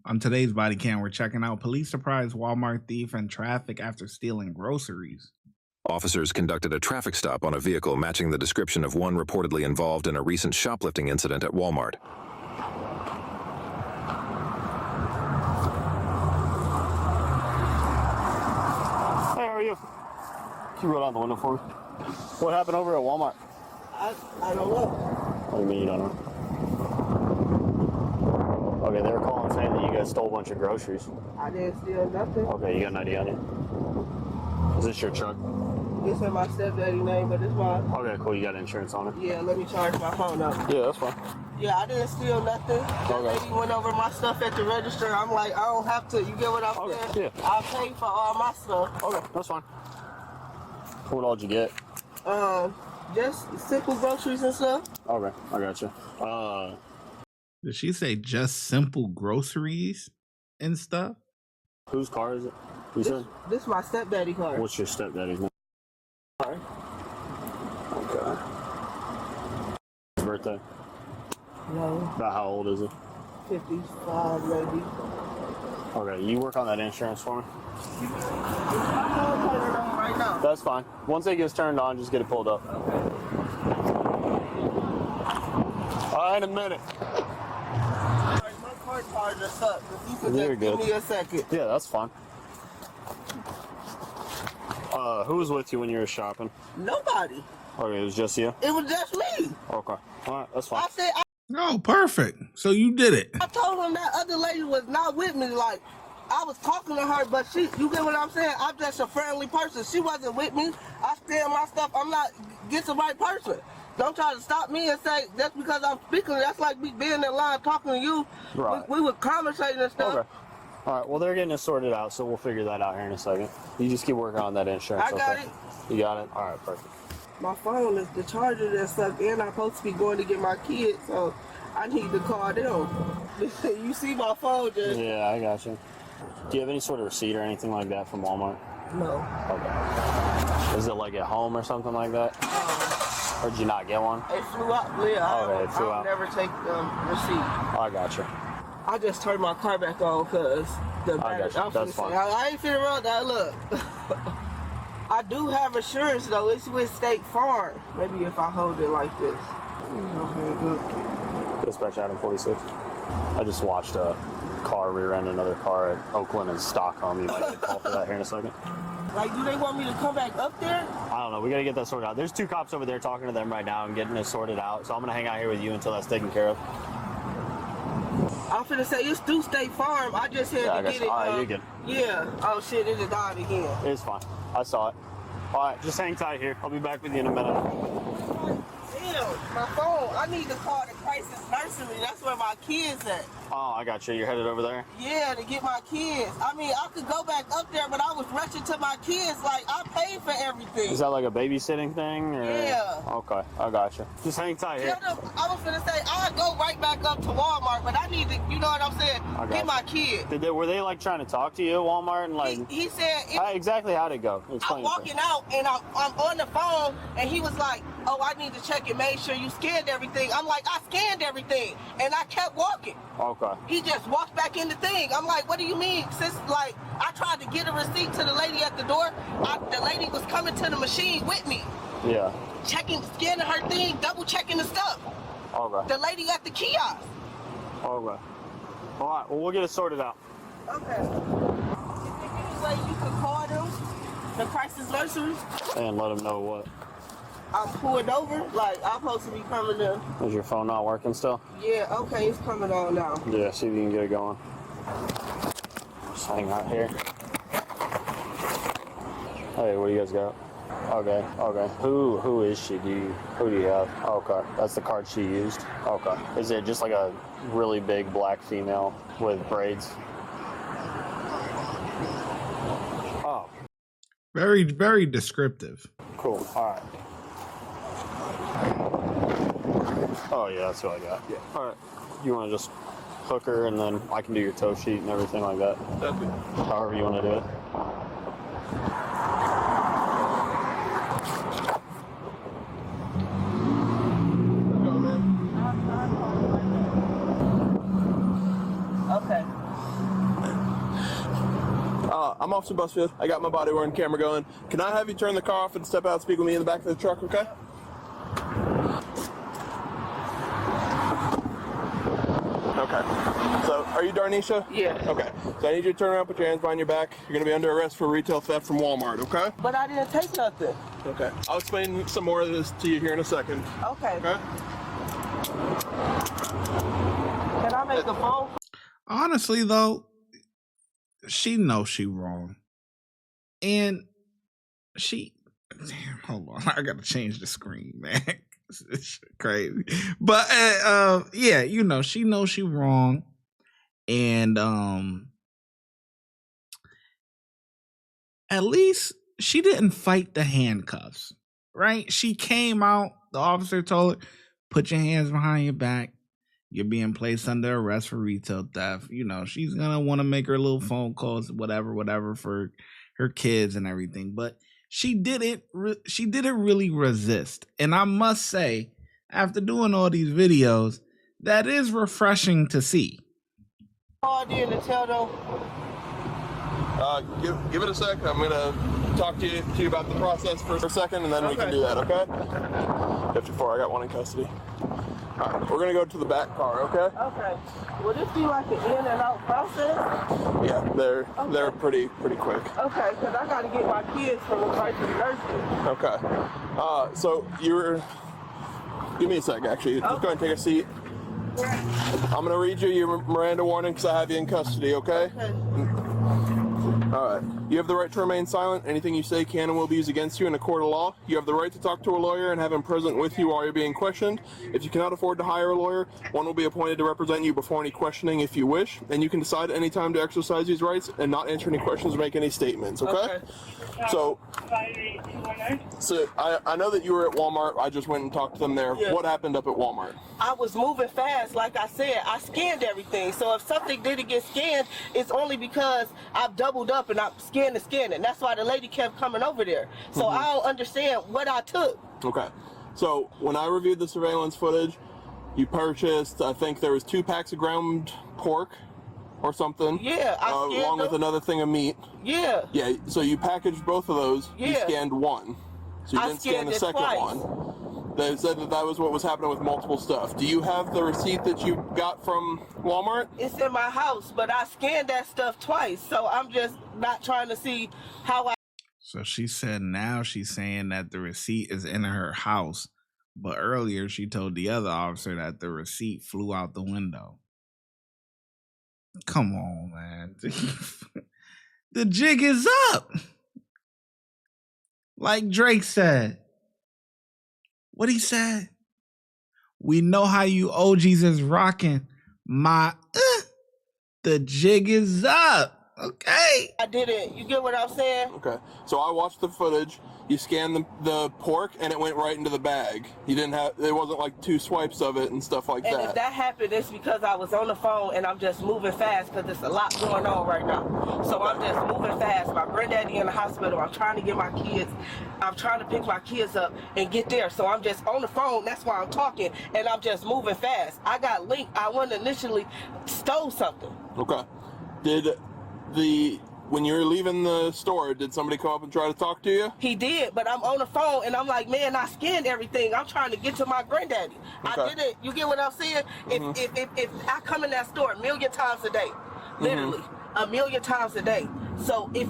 On today's body cam, we're checking out police surprise Walmart thief in traffic after stealing groceries. Officers conducted a traffic stop on a vehicle matching the description of one reportedly involved in a recent shoplifting incident at Walmart. Hey, how are you? Can you roll down the window for me? What happened over at Walmart? I don't know. What do you mean you don't know? Okay, they were calling saying that you guys stole a bunch of groceries. I didn't steal nothing. Okay, you got an ID on you? Is this your truck? It's in my stepdaddy name, but it's mine. Okay, cool. You got insurance on it? Yeah, let me charge my phone up. Yeah, that's fine. Yeah, I didn't steal nothing. That lady went over my stuff at the register. I'm like, I don't have to. You get what I'm saying? Yeah. I'll pay for all my stuff. Okay, that's fine. What all did you get? Just simple groceries and stuff. Okay, I got you. Did she say just simple groceries and stuff? Whose car is it? You said? This is my stepdaddy car. What's your stepdaddy's name? Car. Okay. His birthday? No, About how old is he? 55 maybe. Okay, you work on that insurance for me? I'm gonna turn it on right now. That's fine. Once it gets turned on, just get it pulled up. Okay. All right, in a minute. My car charger sucks. If you could You're just good. give me a second. Yeah, that's fine. Who was with you when you were shopping? Nobody. Okay, it was just you? It was just me. Okay. All right, that's fine. I said, Oh, perfect. So you did it. I told him that other lady was not with me. Like, I was talking to her, but you get what I'm saying? I'm just a friendly person. She wasn't with me. I stand my stuff. I'm not, get the right person. Don't try to stop me and say, just because I'm speaking, that's like me being in line talking to you. Right. We were conversating and stuff. Okay. All right, well, they're getting it sorted out, so we'll figure that out here in a second. You just keep working on that insurance, I got okay? it. You got it? All right, perfect. My phone is the charger that sucked, and I'm supposed to be going to get my kids, so I need to call them. You see my phone just... Yeah, I got you. Do you have any sort of receipt or anything like that from Walmart? No. Okay. Is it like at home or something like that? Or did you not get one? It flew out. Yeah, Okay, it flew I'll out. never take receipt. I got you. I just turned my car back on because the battery. got you. That's fine. I ain't finna run that. Look, I do have insurance though. It's with State Farm. Maybe if I hold it like this. Dispatch item 46. I just watched a car rear-end another car at Oakland and Stockholm. You might get a call for that here in a second. Like, do they want me to come back up there? I don't know. We got to get that sorted out. There's 2 cops over there talking to them right now and getting it sorted out. So I'm going to hang out here with you until that's taken care of. I'm finna say it's through State Farm. I just had to get it. All right, you're good. Yeah. Oh shit, it just died again. It's fine. I saw it. All right, just hang tight here. I'll be back with you in a minute. Damn, my phone. I need to call the Crisis Nursery. That's where my kids at. Oh, I got you. You're headed over there? Yeah, to get my kids. I mean, I could go back up there, but I was rushing to my kids. Like, I paid for everything. Is that like a babysitting thing? Or? Yeah. Okay, I got you. Just hang tight here. Tell them, I was gonna say, I'll go right back up to Walmart, but I need to, you know what I'm saying, get my kids. Were they like trying to talk to you at Walmart and like? He said, exactly how'd it go? Explain. I'm walking out and I'm on the phone and he was like, oh, I need to check and make sure you scanned everything. I'm like, I scanned everything and I kept walking. Okay. He just walked back in the thing. I'm like, what do you mean? Since like I tried to get a receipt to the lady at the door, the lady was coming to the machine with me. Yeah. Scanning her thing, double checking the stuff. Okay. The lady at the kiosk. Okay. All right. Well, we'll get it sorted out. Okay. Is there any way you could call them, the Crisis Nursery? And let them know what. I'm pulled over, like I'm supposed to be coming to. Is your phone not working still? Yeah, okay, it's coming on now. Yeah, see if you can get it going. Just hang out here. Hey, what do you guys got? Okay. Who is she? Who do you have? Okay, that's the card she used. Okay. Is it just like a really big black female with braids? Oh. Very, very descriptive. Cool. All right. Oh yeah, that's what I got. Yeah. All right. You want to just hook her and then I can do your tow sheet and everything like that? Okay. However you want to do it. Okay. I'm Officer Busfield. I got my body-worn camera going. Can I have you turn the car off and step out and speak with me in the back of the truck, okay? Okay. So, are you Darnisha? Yeah. Okay. So I need you to turn around, put your hands behind your back. You're going to be under arrest for retail theft from Walmart, okay? But I didn't take nothing. Okay. I'll explain some more of this to you here in a second. Okay. Okay? Can I make a phone call? Honestly, though, she knows she wrong. And damn, hold on. I got to change the screen, man. It's crazy. But, yeah, you know, she knows she wrong. And, at least she didn't fight the handcuffs, right? She came out, the officer told her, put your hands behind your back. You're being placed under arrest for retail theft. You know, she's going to want to make her little phone calls, whatever for her kids and everything. But she didn't really resist. And I must say, after doing all these videos, that is refreshing to see. Called in to tell them. Give it a sec. I'm going to talk to you about the process for a second, and then we can do that, okay? 54, I got one in custody. All right, we're going to go to the back car, okay? Okay. Will this be like an in and out process? Yeah, they're pretty quick. Okay, because I got to get my kids from the right to the nursery. Okay. So give me a sec, actually. Just go ahead and take a seat. I'm going to read you your Miranda warning because I have you in custody, okay? All right. You have the right to remain silent. Anything you say can and will be used against you in a court of law. You have the right to talk to a lawyer and have him present with you while you're being questioned. If you cannot afford to hire a lawyer, one will be appointed to represent you before any questioning if you wish. And you can decide at any time to exercise these rights and not answer any questions or make any statements, okay? So I know that you were at Walmart. I just went and talked to them there. Yeah. What happened up at Walmart? I was moving fast, like I said. I scanned everything. So if something didn't get scanned, it's only because I've doubled up and I'm scanning. That's why the lady kept coming over there. So I don't understand what I took. Okay. So when I reviewed the surveillance footage, you purchased, I think there was 2 packs of ground pork or something. Yeah, I scanned along with another thing of meat. Yeah. Yeah, so you packaged both of those. Yeah. You scanned one. So you didn't scan the second twice. one. They said that was what was happening with multiple stuff. Do you have the receipt that you got from Walmart? It's in my house, but I scanned that stuff twice. So I'm just not trying to see how I... So she said now she's saying that the receipt is in her house. But earlier she told the other officer that the receipt flew out the window. Come on, man. The jig is up. Like Drake said. What he said? We know how you OGs is rocking. The jig is up. Okay. I didn't. You get what I'm saying? Okay. So I watched the footage. You scanned the pork and it went right into the bag. You didn't have, it wasn't like 2 swipes of it and stuff like that. And if that happened, it's because I was on the phone and I'm just moving fast because there's a lot going on right now. So I'm just moving fast. My granddaddy in the hospital. I'm trying to get my kids. I'm trying to pick my kids up and get there. So I'm just on the phone. That's why I'm talking. And I'm just moving fast. I got linked. I went initially stole something. Okay. When you were leaving the store, did somebody come up and try to talk to you? He did, but I'm on the phone and I'm like, man, I scanned everything. I'm trying to get to my granddaddy. Okay. I did it. You get what I'm saying? If I come in that store 1,000,000 times a day, literally 1,000,000 times a day. So if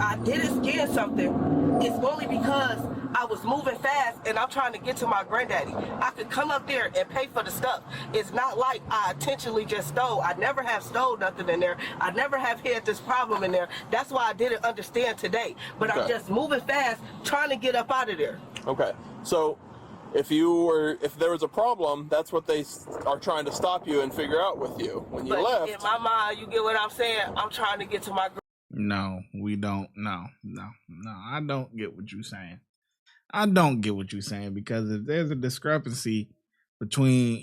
I didn't scan something, it's only because I was moving fast and I'm trying to get to my granddaddy. I could come up there and pay for the stuff. It's not like I intentionally just stole. I never have stole nothing in there. I never have had this problem in there. That's why I didn't understand today. But I'm just moving fast, trying to get up out of there. Okay. So if there was a problem, that's what they are trying to stop you and figure out with you. When you left. In my mind, you get what I'm saying? I'm trying to get to my No, we don't. No. I don't get what you're saying. I don't get what you're saying, because if there's a discrepancy between,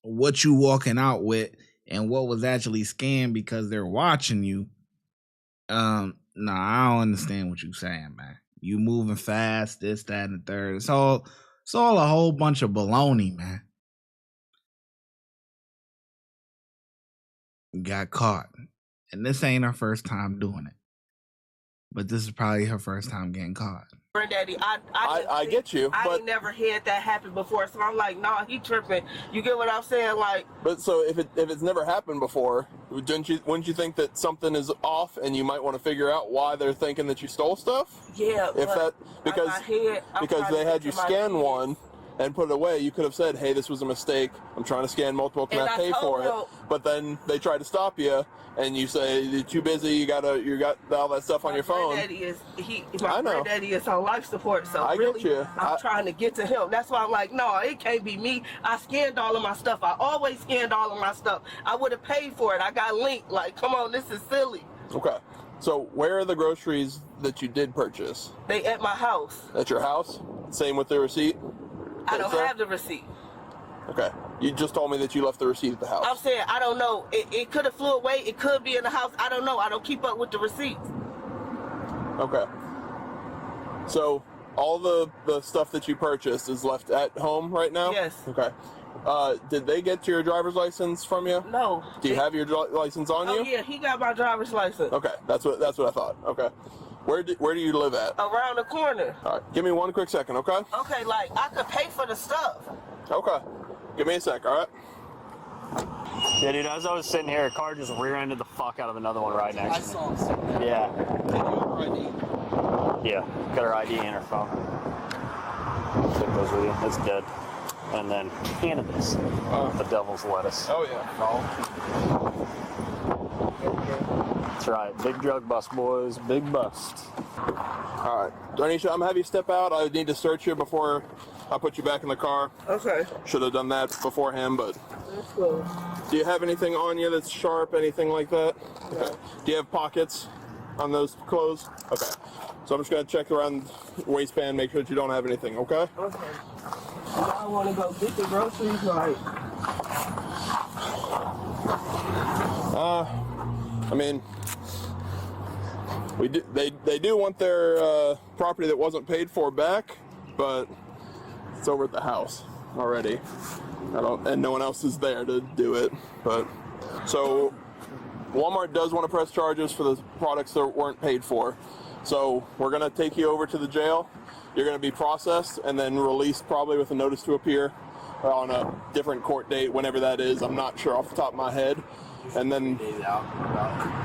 what you walking out with and what was actually scanned because they're watching you, I don't understand what you're saying, man. You moving fast, this, that, and the third. It's all a whole bunch of baloney, man. Got caught. And this ain't her first time doing it. But this is probably her first time getting caught. Granddaddy, I get you, I but ain't never had that happen before, so I'm like, nah, he tripping. You get what I'm saying? Like, but so if it's never happened before, wouldn't you think that something is off and you might want to figure out why they're thinking that you stole stuff? Yeah, If that because they had you scan one and put it away, you could have said, "Hey, this was a mistake. I'm trying to scan multiple. Can I pay for it?" But then they try to stop you, and you say you're too busy. You got all that stuff on your phone. My granddaddy is on life support, so I really, get you. I'm trying to get to him. That's why I'm like, no, it can't be me. I scanned all of my stuff. I always scanned all of my stuff. I would have paid for it. I got linked. Like, come on, this is silly. Okay. So where are the groceries that you did purchase? They at my house. At your house? Same with the receipt? I don't have the receipt. Okay. You just told me that you left the receipt at the house. I'm saying, I don't know. It could have flew away. It could be in the house. I don't know. I don't keep up with the receipts. Okay. So all the stuff that you purchased is left at home right now? Yes. Okay. Did they get your driver's license from you? No. Do you have your license on you? Oh yeah, he got my driver's license. Okay, that's what I thought. Okay. Where do you live at? Around the corner. All right. Give me one quick second, okay? Okay, like I could pay for the stuff. Okay. Give me a sec, all right? Yeah, dude, as I was sitting here, a car just rear-ended the fuck out of another one right next to me. I saw him sitting there. Yeah. ID. Yeah. Got her ID and her phone. Take those with you. It's dead. And then cannabis. The devil's lettuce. Oh, yeah. That's right. Big drug bust, boys. Big bust. All right. Donisha, I'm going to have you step out. I need to search you before I put you back in the car. Okay. Should have done that beforehand, but... That's cool. Do you have anything on you that's sharp, anything like that? No. Okay. Do you have pockets on those clothes? Okay. So I'm just going to check around the waistband, make sure that you don't have anything, okay? Okay. I want to go get the groceries, like... I mean, they do want their property that wasn't paid for back, but it's over at the house already. And no one else is there to do it. But so Walmart does want to press charges for the products that weren't paid for. So we're gonna take you over to the jail. You're gonna be processed and then released probably with a notice to appear on a different court date, whenever that is. I'm not sure off the top of my head. And then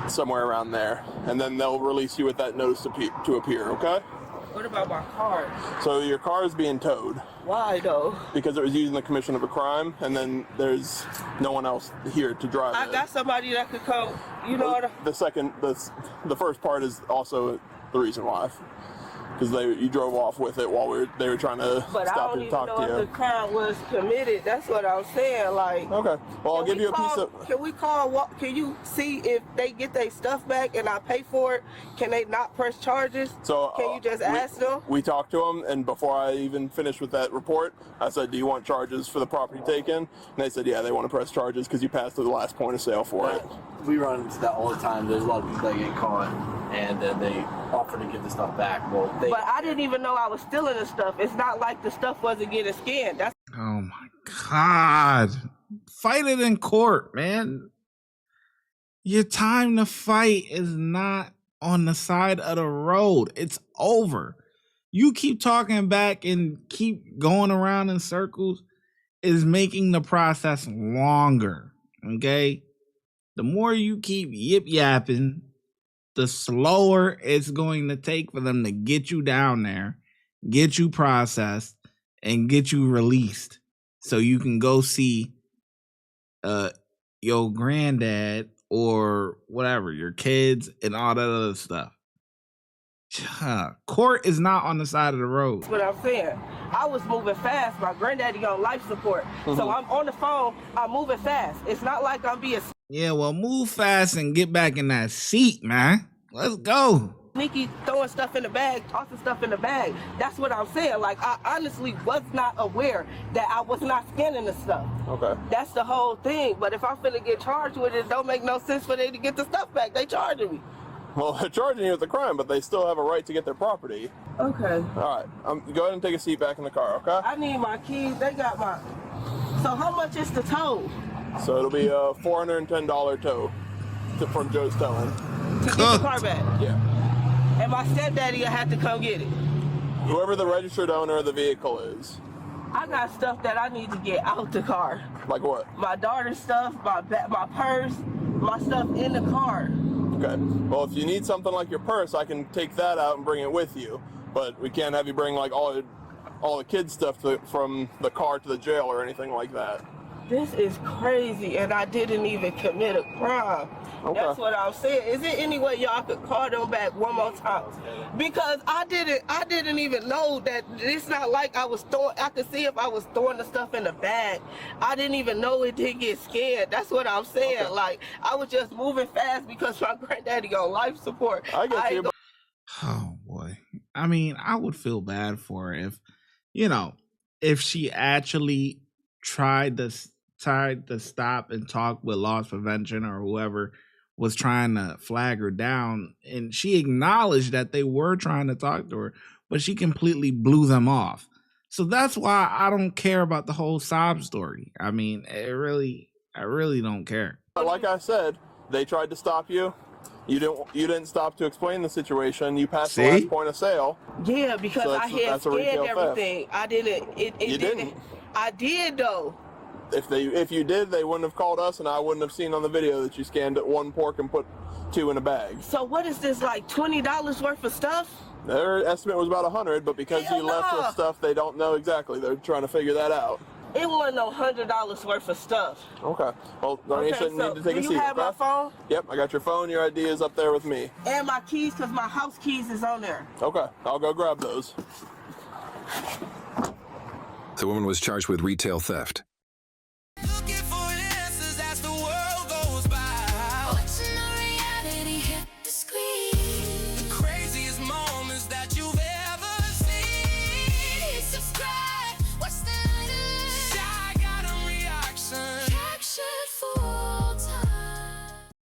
somewhere around there. And then they'll release you with that notice to appear, okay? What about my car? So your car is being towed. Why though? Because it was used in the commission of a crime, and then there's no one else here to drive I it. got somebody that could come, you know what? The first part is also the reason why. Because you drove off with it while they were trying to stop and talk to you. But I don't even know if the crime was committed. That's what I'm saying. Like, okay, well I'll give you a piece of. Can we call? Can you see if they get their stuff back and I pay for it? Can they not press charges? So can you just ask them? We talked to them, and before I even finished with that report, I said, "Do you want charges for the property taken?" And they said, "Yeah, they want to press charges because you passed through the last point of sale for it." We run into that all the time. There's a lot of people that get caught, and then they offer to give the stuff back. Well, but I didn't even know I was stealing the stuff. It's not like the stuff wasn't getting scanned. That's Oh my God. Fight it in court, man. Your time to fight is not on the side of the road. It's over. You keep talking back and keep going around in circles is making the process longer. Okay? The more you keep yip yapping, the slower it's going to take for them to get you down there, get you processed, and get you released so you can go see your granddad or whatever, your kids and all that other stuff. Court is not on the side of the road. That's what I'm saying. I was moving fast. My granddaddy on life support. So I'm on the phone. I'm moving fast. It's not like I'm being... Yeah, well, move fast and get back in that seat, man. Let's go. Sneaky, throwing stuff in the bag, tossing stuff in the bag. That's what I'm saying. Like, I honestly was not aware that I was not scanning the stuff. Okay. That's the whole thing. But if I'm finna get charged with it, it don't make no sense for them to get the stuff back. They charging me. Well, they're charging you with the crime, but they still have a right to get their property. Okay. All right. Go ahead and take a seat back in the car, okay? I need my keys. They got my... So how much is the tow? So it'll be a $410 tow from Joe's telling. To get the car back. Yeah. And my stepdaddy will have to come get it. Whoever the registered owner of the vehicle is. I got stuff that I need to get out the car. Like what? My daughter's stuff, my purse, my stuff in the car. Okay. Well, if you need something like your purse, I can take that out and bring it with you. But we can't have you bring like all the kids' stuff from the car to the jail or anything like that. This is crazy, and I didn't even commit a crime. Okay. That's what I'm saying. Is there any way y'all could call them back one more time? Because I didn't even know that it's not like I could see if I was throwing the stuff in the bag. I didn't even know it didn't get scared. That's what I'm saying. Okay. Like, I was just moving fast because my granddaddy on life support. I get you. Oh boy. I mean, I would feel bad for her if she actually tried to stop and talk with loss prevention or whoever was trying to flag her down, and she acknowledged that they were trying to talk to her, but she completely blew them off. So that's why I don't care about the whole sob story. I mean, I really don't care. Like I said, they tried to stop you. You didn't stop to explain the situation. You passed the last point of sale. Yeah, because I had scanned everything. Theft. I didn't. You didn't. I did though. If you did, they wouldn't have called us, and I wouldn't have seen on the video that you scanned one pork and put 2 in a bag. So what is this, like $20 worth of stuff? Their estimate was about 100, but because you left with stuff, they don't know exactly. They're trying to figure that out. It wasn't no $100 worth of stuff. Okay. Well, Darnisha need to take a seat. Do you have my phone? Yep, I got your phone. Your ID is up there with me. And my keys, because my house keys is on there. Okay. I'll go grab those. The woman was charged with retail theft.